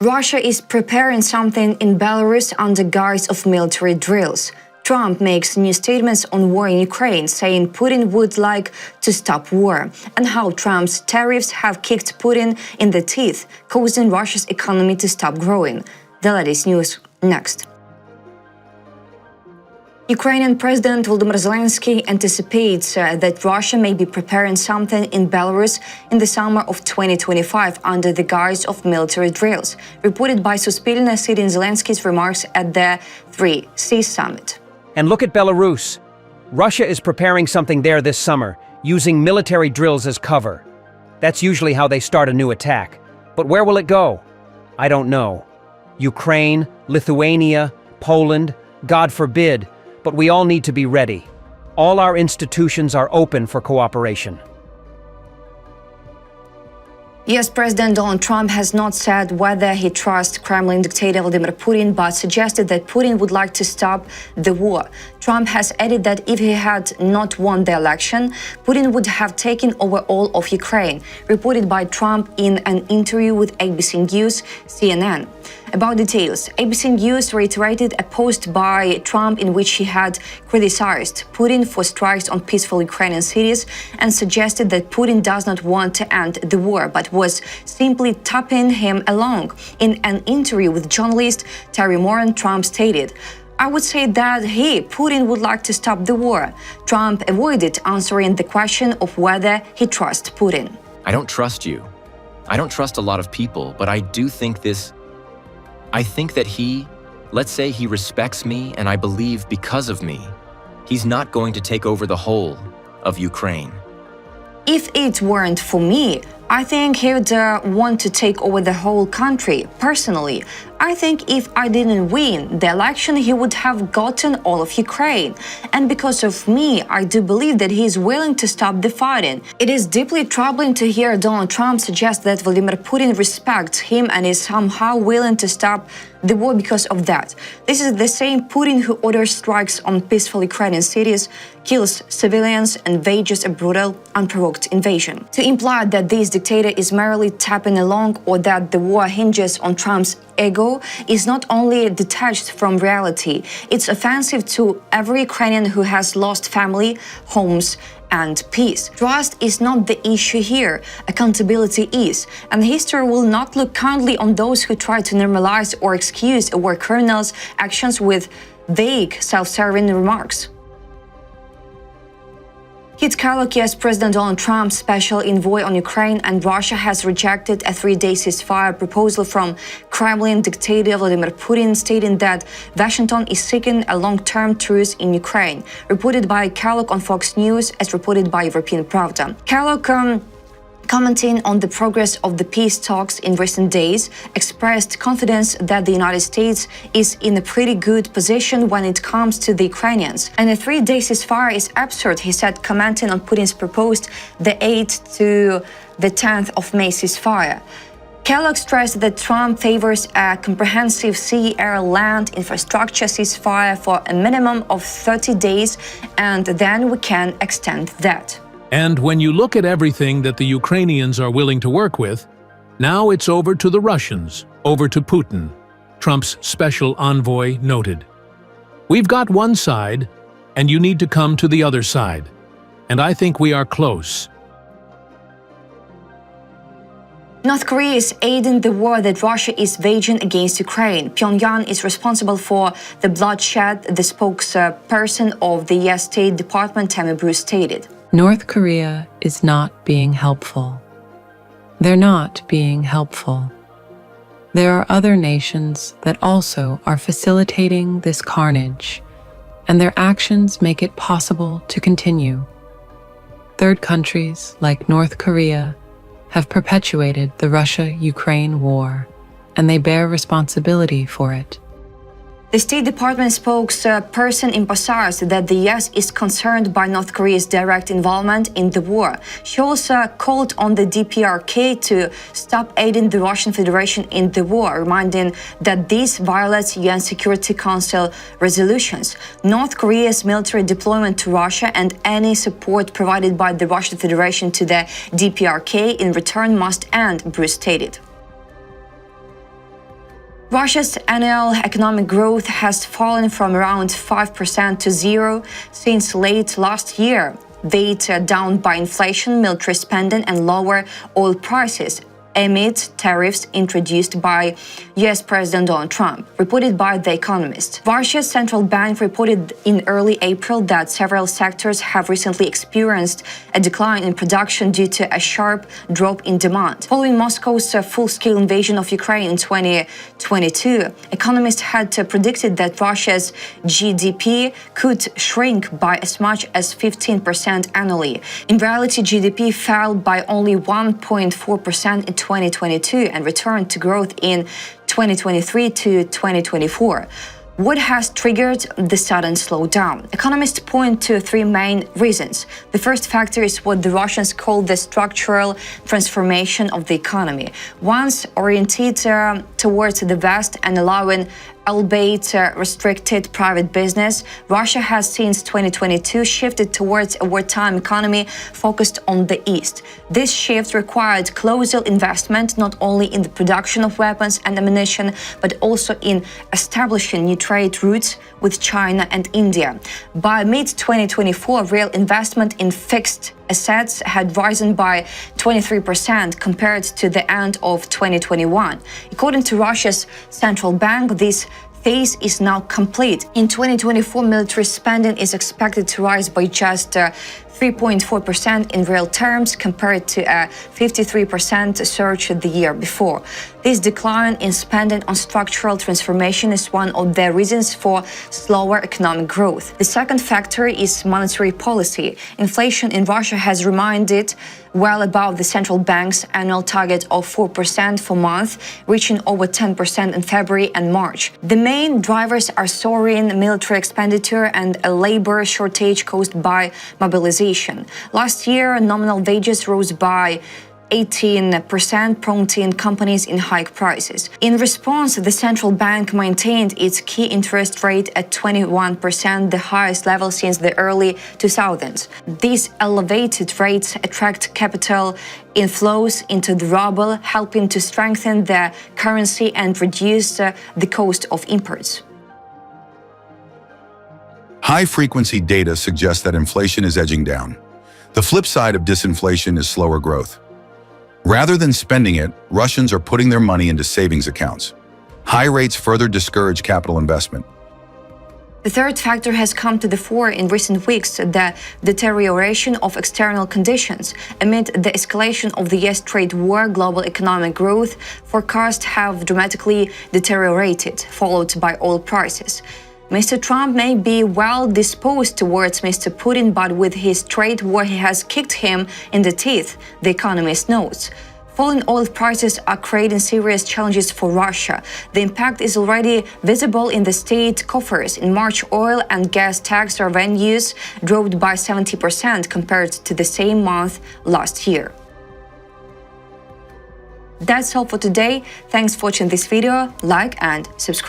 Russia is preparing something in Belarus under guise of military drills. Trump makes new statements on war in Ukraine, saying Putin would like to stop war, and how Trump's tariffs have kicked Putin in the teeth, causing Russia's economy to stop growing. The latest news next. Ukrainian President Volodymyr Zelenskyy anticipates that Russia may be preparing something in Belarus in the summer of 2025 under the guise of military drills, reported by Suspilne, citing Zelenskyy's remarks at the 3C summit. And look at Belarus. Russia is preparing something there this summer, using military drills as cover. That's usually how they start a new attack. But where will it go? I don't know. Ukraine, Lithuania, Poland, God forbid, but we all need to be ready. All our institutions are open for cooperation. US President Donald Trump has not said whether he trusts Kremlin dictator Vladimir Putin, but suggested that Putin would like to stop the war. Trump has added that if he had not won the election, Putin would have taken over all of Ukraine, reported by Trump in an interview with ABC News, CNN. About details, ABC News reiterated a post by Trump in which he had criticized Putin for strikes on peaceful Ukrainian cities and suggested that Putin does not want to end the war, but was simply tapping him along. In an interview with journalist Terry Moran, Trump stated, "I would say that Putin would like to stop the war." Trump avoided answering the question of whether he trusts Putin. I don't trust you. I don't trust a lot of people, but I do think I think that let's say he respects me, and I believe because of me, he's not going to take over the whole of Ukraine. If it weren't for me, I think he would want to take over the whole country. Personally, I think if I didn't win the election, he would have gotten all of Ukraine. And because of me, I do believe that he is willing to stop the fighting. It is deeply troubling to hear Donald Trump suggest that Vladimir Putin respects him and is somehow willing to stop the war because of that. This is the same Putin who orders strikes on peaceful Ukrainian cities, kills civilians, and wages a brutal, unprovoked invasion. To imply that this dictator is merely tapping along or that the war hinges on Trump's ego is not only detached from reality, it's offensive to every Ukrainian who has lost family, homes, and peace. Trust is not the issue here, accountability is, and history will not look kindly on those who try to normalize or excuse war criminals' actions with vague, self-serving remarks. Kit Kellogg, US President Donald Trump's special envoy on Ukraine and Russia, has rejected a 3-day ceasefire proposal from Kremlin dictator Vladimir Putin, stating that Washington is seeking a long-term truce in Ukraine, reported by Kellogg on Fox News, as reported by European Pravda. Kellogg, commenting on the progress of the peace talks in recent days, expressed confidence that the United States is in a pretty good position when it comes to the Ukrainians. And a 3-day ceasefire is absurd, he said, commenting on Putin's proposed the 8th to the 10th of May ceasefire. Kellogg stressed that Trump favors a comprehensive sea, air, land infrastructure ceasefire for a minimum of 30 days, and then we can extend that. And when you look at everything that the Ukrainians are willing to work with, now it's over to the Russians, over to Putin, Trump's special envoy noted. We've got one side, and you need to come to the other side. And I think we are close. North Korea is aiding the war that Russia is waging against Ukraine. Pyongyang is responsible for the bloodshed, the spokesperson of the US State Department, Tammy Bruce, stated. North Korea is not being helpful. They're not being helpful. There are other nations that also are facilitating this carnage, and their actions make it possible to continue. Third countries like North Korea have perpetuated the Russia-Ukraine war, and they bear responsibility for it. The State Department spokesperson emphasized that the US is concerned by North Korea's direct involvement in the war. She also called on the DPRK to stop aiding the Russian Federation in the war, reminding that this violates UN Security Council resolutions. North Korea's military deployment to Russia and any support provided by the Russian Federation to the DPRK in return must end, Bruce stated. Russia's annual economic growth has fallen from around 5% to zero since late last year, weighed down by inflation, military spending, and lower oil prices amid tariffs introduced by US President Donald Trump, reported by The Economist. Russia's central bank reported in early April that several sectors have recently experienced a decline in production due to a sharp drop in demand. Following Moscow's full-scale invasion of Ukraine in 2022, economists had predicted that Russia's GDP could shrink by as much as 15% annually. In reality, GDP fell by only 1.4% in 2022 and returned to growth in 2023 to 2024. What has triggered the sudden slowdown? Economists point to three main reasons. The first factor is what the Russians call the structural transformation of the economy. Once oriented towards the West and allowing albeit restricted private business, Russia has since 2022 shifted towards a wartime economy focused on the East. This shift required colossal investment not only in the production of weapons and ammunition, but also in establishing new trade routes with China and India. By mid-2024, real investment in fixed assets had risen by 23% compared to the end of 2021. According to Russia's central bank, this phase is now complete. In 2024, military spending is expected to rise by just 3.4% in real terms compared to a 53% surge the year before. This decline in spending on structural transformation is one of the reasons for slower economic growth. The second factor is monetary policy. Inflation in Russia has remained well above the central bank's annual target of 4% per month, reaching over 10% in February and March. The main drivers are soaring military expenditure and a labor shortage caused by mobilization. Last year, nominal wages rose by 18%, prompting companies in hike prices. In response, the central bank maintained its key interest rate at 21%, the highest level since the early 2000s. These elevated rates attract capital inflows into the ruble, helping to strengthen the currency and reduce the cost of imports. High-frequency data suggests that inflation is edging down. The flip side of disinflation is slower growth. Rather than spending it, Russians are putting their money into savings accounts. High rates further discourage capital investment. The third factor has come to the fore in recent weeks, the deterioration of external conditions. Amid the escalation of the US trade war, global economic growth forecasts have dramatically deteriorated, followed by oil prices. Mr. Trump may be well disposed towards Mr. Putin, but with his trade war, he has kicked him in the teeth, The Economist notes. Falling oil prices are creating serious challenges for Russia. The impact is already visible in the state coffers. In March, oil and gas tax revenues dropped by 70% compared to the same month last year. That's all for today. Thanks for watching this video. Like and subscribe.